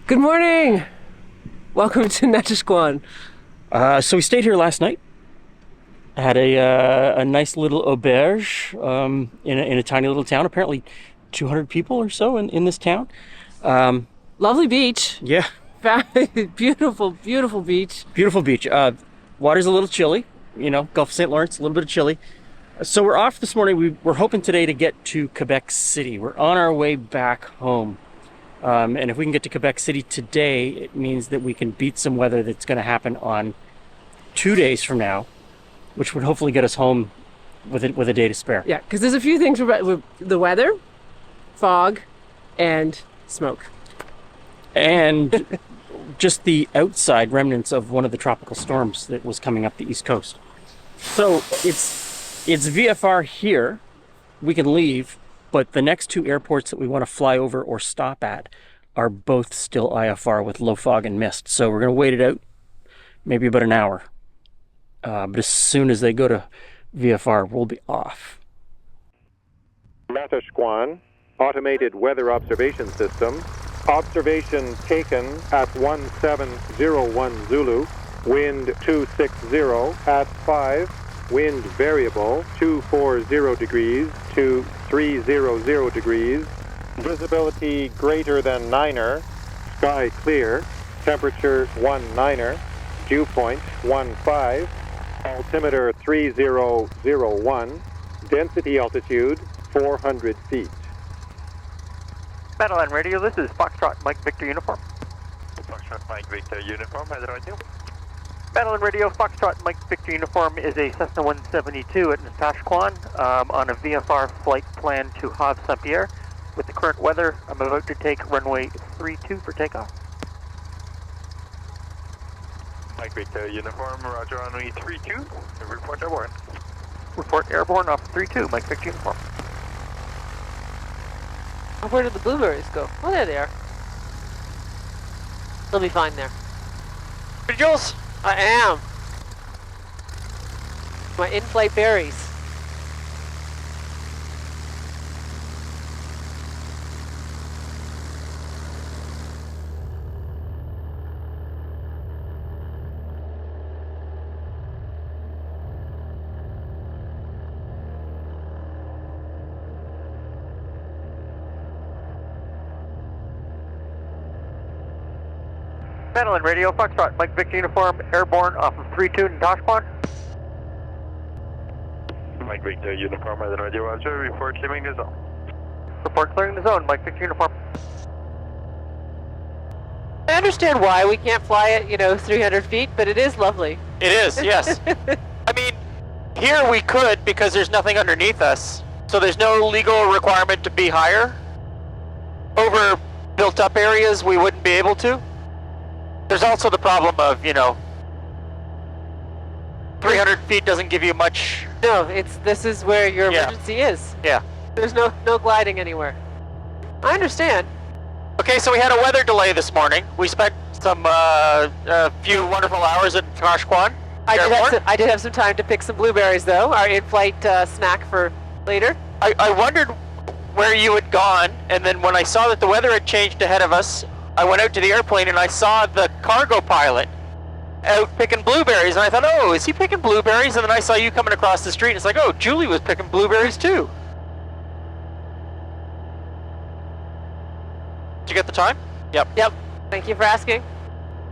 Good morning! Welcome to Natashquan. So we stayed here last night. Had a nice little auberge in a tiny little town. Apparently 200 people or so in this town. Lovely beach. Yeah. Beautiful, beautiful beach. Beautiful beach. Water's a little chilly. You know, Gulf of St. Lawrence, a little bit of chilly. So we're off this morning. We're hoping today to get to Quebec City. We're on our way back home. And if we can get to Quebec City today, it means that we can beat some weather that's going to happen on 2 days from now, which would hopefully get us home with a day to spare. Yeah, because there's a few things with the weather, fog, and smoke. And just the outside remnants of one of the tropical storms that was coming up the East Coast. So it's VFR here. We can leave, but the next two airports that we want to fly over or stop at are both still IFR with low fog and mist. So we're going to wait it out, maybe about an hour. But as soon as they go to VFR, we'll be off. Natashquan, automated weather observation system. Observation taken at 1701 Zulu, wind 260 at 5, wind variable 240 degrees to 300 degrees, visibility greater than 9er, sky clear, temperature 19er, dew point 15, altimeter 3001, density altitude 400 feet. Meadowland Radio, this is Foxtrot Mike Victor Uniform. Foxtrot Mike Victor Uniform, how do I do? Meadowland Radio, Foxtrot Mike Victor Uniform is a Cessna 172 at Natashquan on a VFR flight plan to Havre-Saint-Pierre. With the current weather, I'm about to take runway 32 for takeoff. Mike Victor Uniform, roger, runway 32, report airborne. Report airborne off 32, Mike Victor Uniform. Oh, where did the blueberries go? Oh, there they are. They'll be fine there. Hey, Jules. I am. My in-flight berries. Meadowland Radio, Foxtrot Mike Victor Uniform, airborne off of 32 in Natashquan. Mike Victor Uniform, how do I do, roger, report clearing the zone. Report clearing the zone, Mike Victor Uniform. I understand why we can't fly at, 300 feet, but it is lovely. It is, yes. I mean, here we could because there's nothing underneath us. So there's no legal requirement to be higher. Over built up areas, we wouldn't be able to. There's also the problem of, 300 feet doesn't give you much. No, this is where your emergency is. Yeah. There's no gliding anywhere. I understand. Okay, so we had a weather delay this morning. We spent a few wonderful hours at Natashquan. I did have some time to pick some blueberries, though, our in-flight snack for later. I wondered where you had gone, and then when I saw that the weather had changed ahead of us, I went out to the airplane and I saw the cargo pilot out picking blueberries, and I thought, oh, is he picking blueberries? And then I saw you coming across the street, and it's like, oh, Julie was picking blueberries too. Did you get the time? Yep. Yep. Thank you for asking.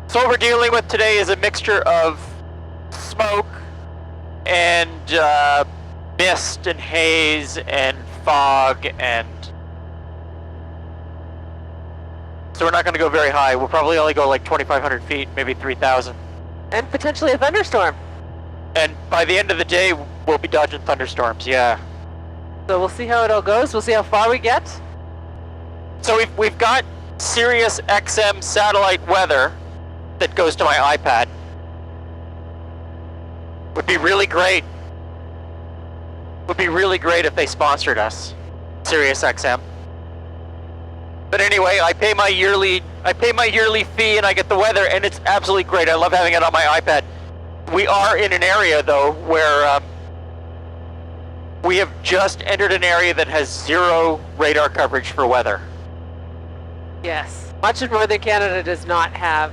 So what we're dealing with today is a mixture of smoke and mist and haze and fog, and so we're not going to go very high. We'll probably only go like 2,500 feet, maybe 3,000. And potentially a thunderstorm. And by the end of the day, we'll be dodging thunderstorms, yeah. So we'll see how it all goes. We'll see how far we get. So we've got Sirius XM satellite weather that goes to my iPad. Would be really great. Would be really great if they sponsored us, Sirius XM. But anyway, I pay my yearly fee and I get the weather, and it's absolutely great. I love having it on my iPad. We are in an area though where we have just entered an area that has zero radar coverage for weather. Yes. Much of northern Canada does not have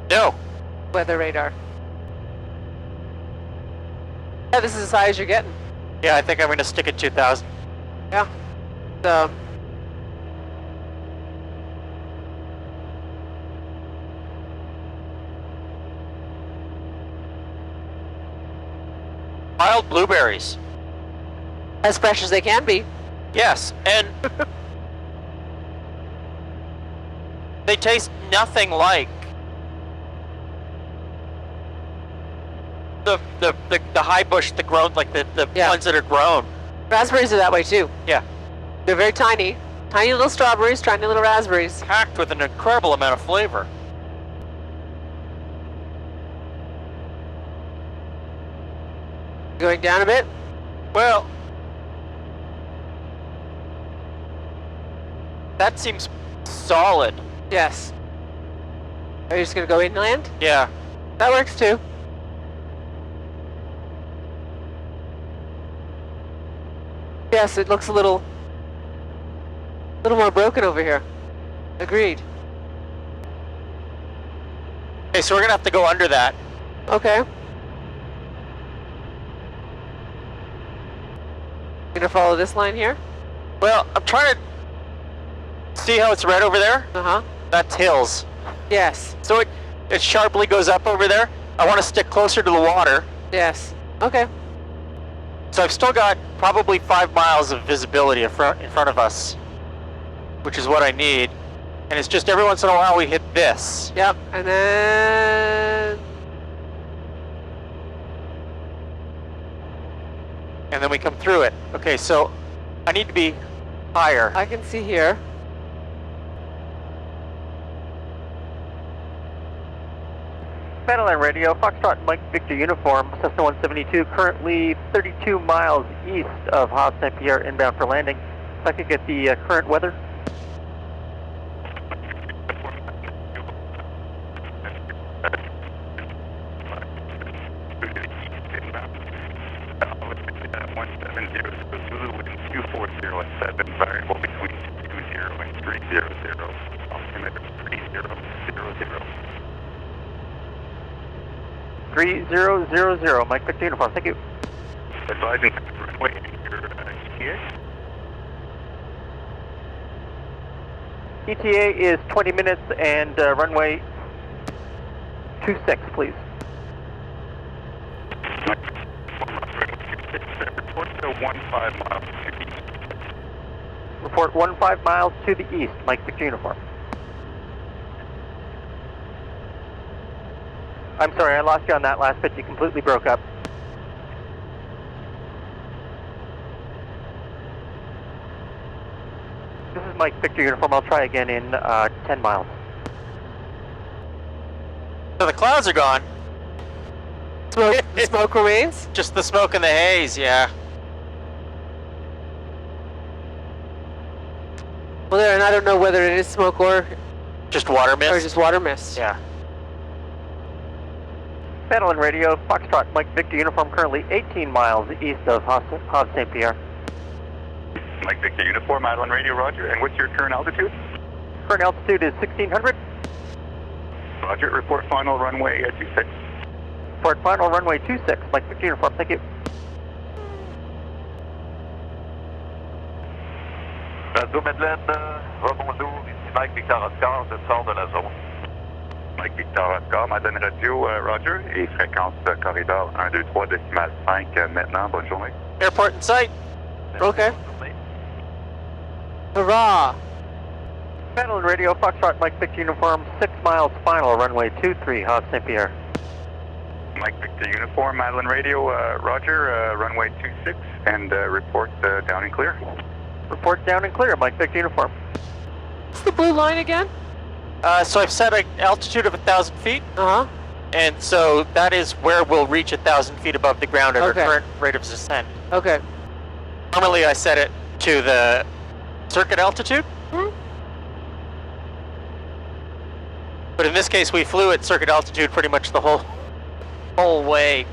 No. weather radar. Yeah, this is as high as you're getting. Yeah, I think I'm going to stick at 2,000. Yeah. So, Wild blueberries. as fresh as they can be. Yes, and they taste nothing like the high bush, the grown, like the Yeah. ones that are grown. Raspberries are that way too. Yeah, They're very tiny. Tiny little strawberries, tiny little raspberries. packed with an incredible amount of flavor. Going down a bit. Well, that seems solid. Yes. Are you just gonna go inland? Yeah. That works too. Yes, it looks a little more broken over here. Agreed. Okay, so we're gonna have to go under that. Okay. Gonna follow this line here? Well, I'm trying to see how it's red over there. Uh-huh. That's hills. Yes. So it sharply goes up over there. I want to stick closer to the water. Yes. Okay. So I've still got probably 5 miles of visibility in front of us, which is what I need. And it's just every once in a while we hit this. Yep. And then And then we come through it. Okay, so I need to be higher. I can see here. Satellite radio, Foxtrot Mike Victor Uniform, Cessna 172, currently 32 miles east of Havre-Saint-Pierre, inbound for landing. If I could get the current weather. Variable between 20 and 300. Altimeter 3000. 3000, Mike Victor Uniform, thank you. Advising runway your ETA. ETA is 20 minutes and runway 26, please. Report to 15 miles to the east. Report 15 miles to the east, Mike Victor Uniform. I'm sorry, I lost you on that last bit. You completely broke up. This is Mike Victor Uniform. I'll try again in 10 miles. So the clouds are gone. Smoke, the smoke remains? Just the smoke and the haze, yeah. Well, there, and I don't know whether it is smoke or Just water mist. just water mist. Yeah. Battle and radio, Foxtrot Mike Victor Uniform, currently 18 miles east of Havre-Saint-Pierre. Mike Victor Uniform, Island Radio, Roger. And what's your current altitude? Current altitude is 1600. Roger, report final runway 26. Report final runway 26, Mike Victor Uniform, thank you. Radio Madeleine, rebonjour, ici Mike Victor Oscar, je sors de la zone. Mike Victor Oscar, Madeleine Radio, Roger, et fréquence corridor 123 décimale 5 maintenant, bonne journée. Airport in sight. Okay. Hurrah! Battle and radio, Foxtrot Mike Victor Uniform, 6 miles final, runway 23, Havre-Saint-Pierre. Mike Victor Uniform, Madeleine Radio, Roger, runway 26, and report down and clear. Report down and clear, Mike Victor Uniform. What's the blue line again? So I've set an altitude of 1,000 feet, Uh-huh. and so that is where we'll reach 1,000 feet above the ground at Okay. our current rate of descent. Okay. Normally I set it to the circuit altitude, but in this case we flew at circuit altitude pretty much the whole way.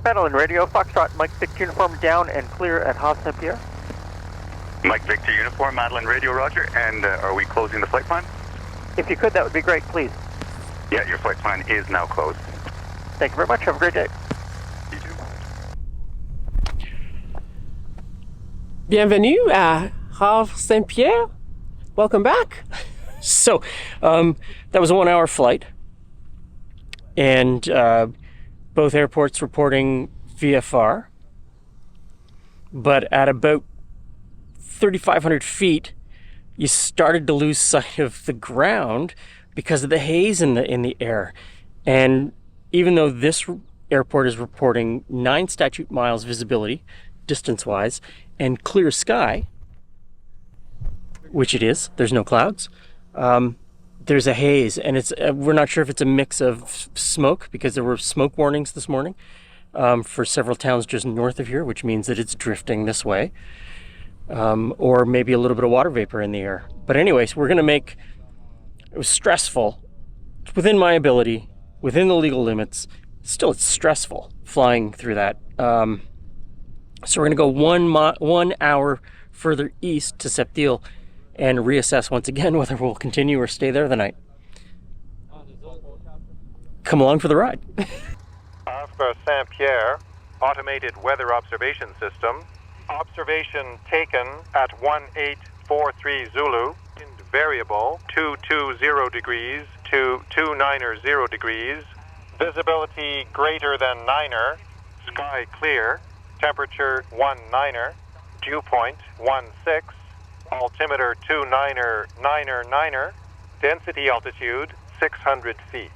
Madeline Radio, Foxtrot, Mike Victor Uniform down and clear at Havre-Saint-Pierre. Mike Victor Uniform, Madeline Radio, Roger. And are we closing the flight plan? If you could, that would be great, please. Yeah, your flight plan is now closed. Thank you very much. Have a great day. You too. Bienvenue à Havre-Saint-Pierre. Welcome back. So, that was a 1 hour flight. And both airports reporting VFR. But at about 3,500 feet, you started to lose sight of the ground because of the haze in the air. And even though this airport is reporting 9 statute miles visibility, distance-wise, and clear sky, which it is, there's no clouds, there's a haze, and it's we're not sure if it's a mix of smoke, because there were smoke warnings this morning for several towns just north of here, which means that it's drifting this way, or maybe a little bit of water vapor in the air. But anyways, we're going to make, it was stressful. It's within my ability, within the legal limits. Still, it's stressful flying through that. So we're going to go 1 hour further east to Sept-Îles and reassess once again whether we'll continue or stay there the night. Come along for the ride. Havre-Saint-Pierre, automated weather observation system. Observation taken at 1843 Zulu, wind variable 220 degrees to 290 degrees, visibility greater than 9er, sky clear, temperature 19er, dew point 16, altimeter 29er, density altitude 600 feet.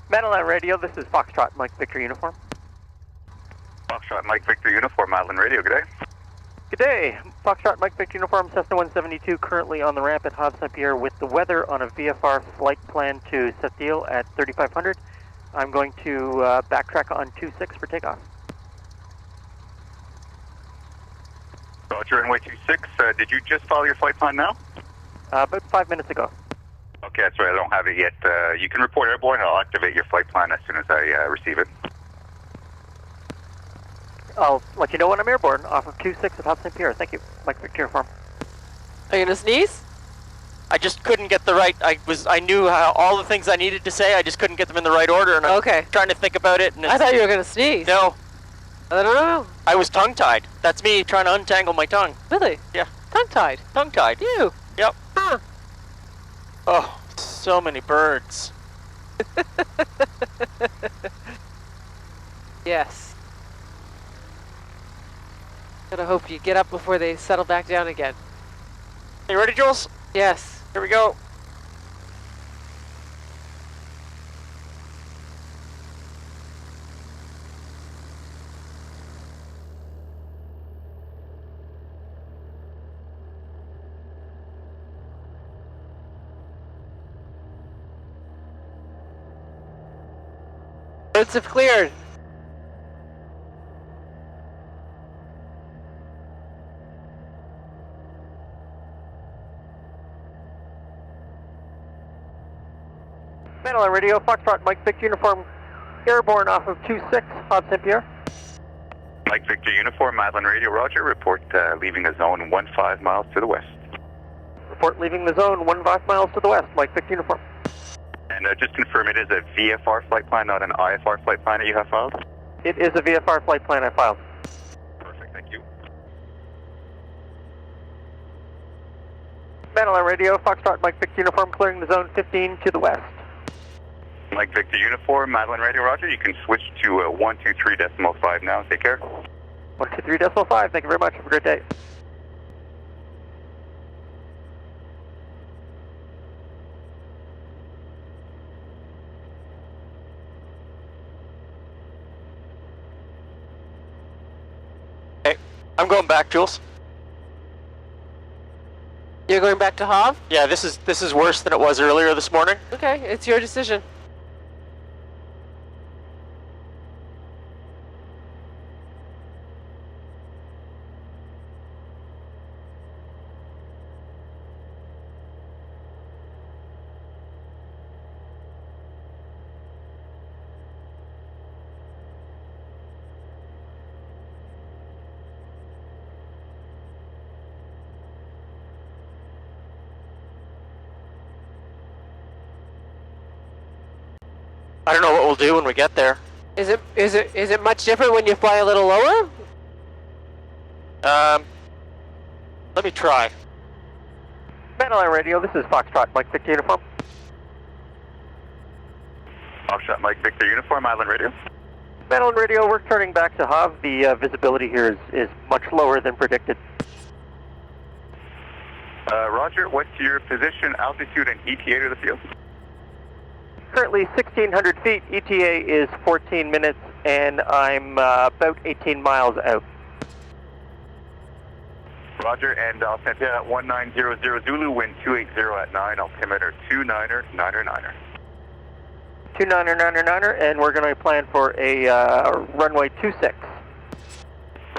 Madeline Radio, this is Foxtrot, Mike Victor Uniform. Foxtrot, Mike Victor Uniform, Madeline Radio, good day. Good day. Foxtrot, Mike Victor Uniform, Cessna 172, currently on the ramp at Havre-Saint-Pierre with the weather on a VFR flight plan to Sept-Îles at 3,500. I'm going to backtrack on 26 for takeoff. Roger, Runway 26, did you just follow your flight plan now? About 5 minutes ago. Okay, that's right, I don't have it yet. You can report airborne, I'll activate your flight plan as soon as I receive it. I'll let you know when I'm airborne off of 26 at Havre-Saint-Pierre. Thank you. Mike Victor Uniform. Are you gonna sneeze? I just couldn't get the right. I knew how, all the things I needed to say. I just couldn't get them in the right order, and I'm trying to think about it. And I thought you were gonna sneeze. No, I don't know. I was tongue-tied. That's me trying to untangle my tongue. Really? Yeah. Tongue-tied. Tongue-tied. You. Yep. Huh. Oh, so many birds. Yes. Gotta hope you get up before they settle back down again. You ready, Jules? Yes. Here we go. Roads have cleared. Madeline Radio, Foxtrot, Mike Victor Uniform, airborne off of 26, Havre-Saint-Pierre. Mike Victor Uniform, Madeline Radio, Roger. Report leaving the zone 15 miles to the west. Report leaving the zone 15 miles to the west, Mike Victor Uniform. And just confirm it is a VFR flight plan, not an IFR flight plan that you have filed? It is a VFR flight plan I filed. Perfect, thank you. Madeline Radio, Foxtrot, Mike Victor Uniform, clearing the zone 15 to the west. Mike Victor Uniform, Madeline Radio, Roger. You can switch to 123.5 now. Take care. 123.5, thank you very much. Have a great day. Hey, I'm going back, Jules. You're going back to Havre? Yeah, this is worse than it was earlier this morning. Okay, it's your decision. I don't know what we'll do when we get there. Is it much different when you fly a little lower? Let me try. Madeline Radio, this is Foxtrot, Mike Victor Uniform. Foxtrot Mike Victor Uniform, Island Radio. Madeline Radio, we're turning back to Havre. The visibility here is much lower than predicted. Roger, what's your position, altitude, and ETA to the field? Currently 1,600 feet, ETA is 14 minutes, and I'm about 18 miles out. Roger, and Saint-Pierre at 1900 Zulu, wind 280 at 9, altimeter 2999er. 2999er, and we're going to plan for a runway 26.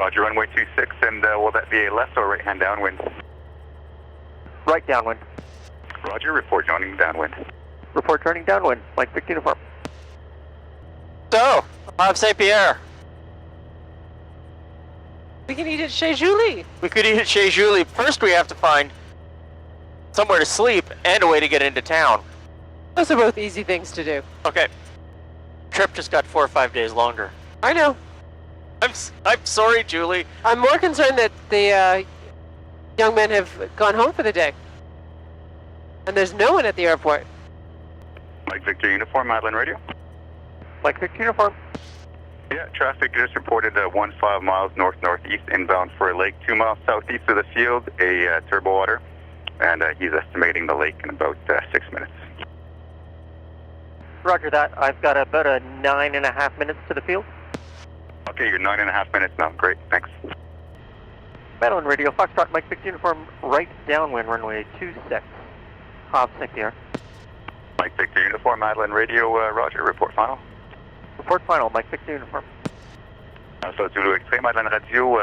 Roger, runway 26, and will that be a left or right-hand downwind? Right downwind. Roger, report joining downwind. Report turning downwind, Mike Victor Uniform. So, Havre-Saint-Pierre. We can eat at Chez Julie. We could eat at Chez Julie. First, we have to find somewhere to sleep and a way to get into town. Those are both easy things to do. Okay. Trip just got 4 or 5 days longer. I know. I'm sorry, Julie. I'm more concerned that the young men have gone home for the day. And there's no one at the airport. Mike Victor Uniform, Island Radio. Mike Victor Uniform. Yeah, traffic just reported 15 miles north-northeast inbound for a lake, 2 miles southeast of the field, a turbo water, and he's estimating the lake in about 6 minutes. Roger that. I've got about a 9.5 minutes to the field. Okay, you're 9.5 minutes now. Great, thanks. Madeline Radio, Foxtrot, Mike Victor Uniform, right downwind, runway 26, Havre-Saint-Pierre. Mike Victor Uniform, Madeline Radio, Roger, report final. Report final, Mike Victor Uniform. Ça, Zulu Extreme, Madeleine Radio,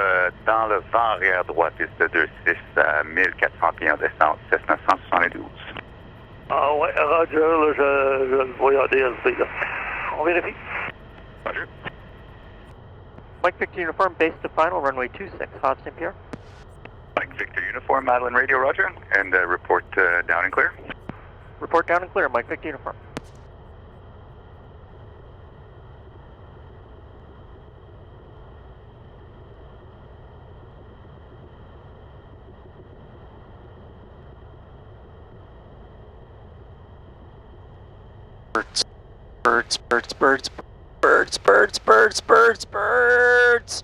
dans le vent arrière droit, piste 26 à 1400 pieds en descente, 6972. Ah ouais, Roger, là, je le vois en DSB, là. On vérifie. Roger. Mike Victor Uniform, base to final, runway 26, Havre-Saint-Pierre. Mike Victor Uniform, Madeline Radio, Roger, and report down and clear. Report down and clear, Mike Victor Uniform. Birds, birds, birds, birds, birds, birds, birds, birds, birds.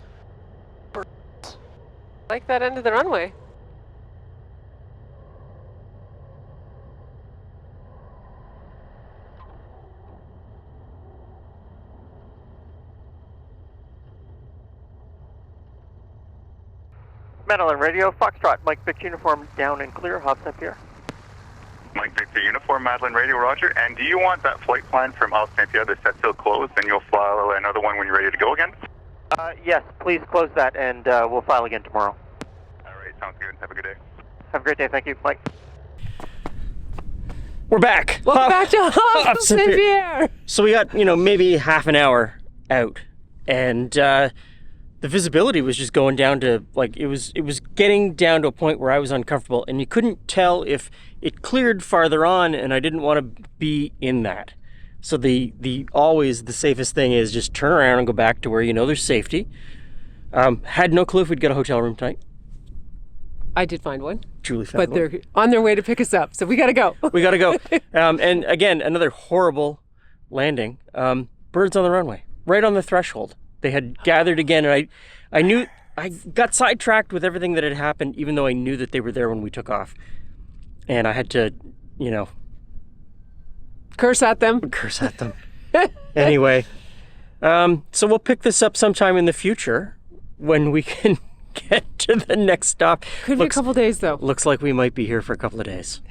Like that end of the runway. Madeline Radio, Foxtrot, Mike Victor Uniform, down and clear, Havre-Saint-Pierre. Mike Victor Uniform, Madeline Radio, Roger. And do you want that flight plan from Havre-Saint-Pierre that's set till closed, then you'll file another one when you're ready to go again? Yes, please close that, and we'll file again tomorrow. All right, sounds good. Have a good day. Have a great day. Thank you, Mike. We're back. Welcome back to Havre-Saint-Pierre. So we got, maybe half an hour out, and the visibility was just going down to, it was getting down to a point where I was uncomfortable, and you couldn't tell if it cleared farther on, and I didn't want to be in that. So always the safest thing is just turn around and go back to where there's safety. Had no clue if we'd get a hotel room tonight. I did find one. Julie found one. But they're on their way to pick us up, so we gotta go. We gotta go. And again, another horrible landing. Birds on the runway, right on the threshold. They had gathered again, and I knew I got sidetracked with everything that had happened, even though I knew that they were there when we took off. And I had to, Curse at them. Anyway, so we'll pick this up sometime in the future when we can get to the next stop. Could be a couple days, though. Looks like we might be here for a couple of days.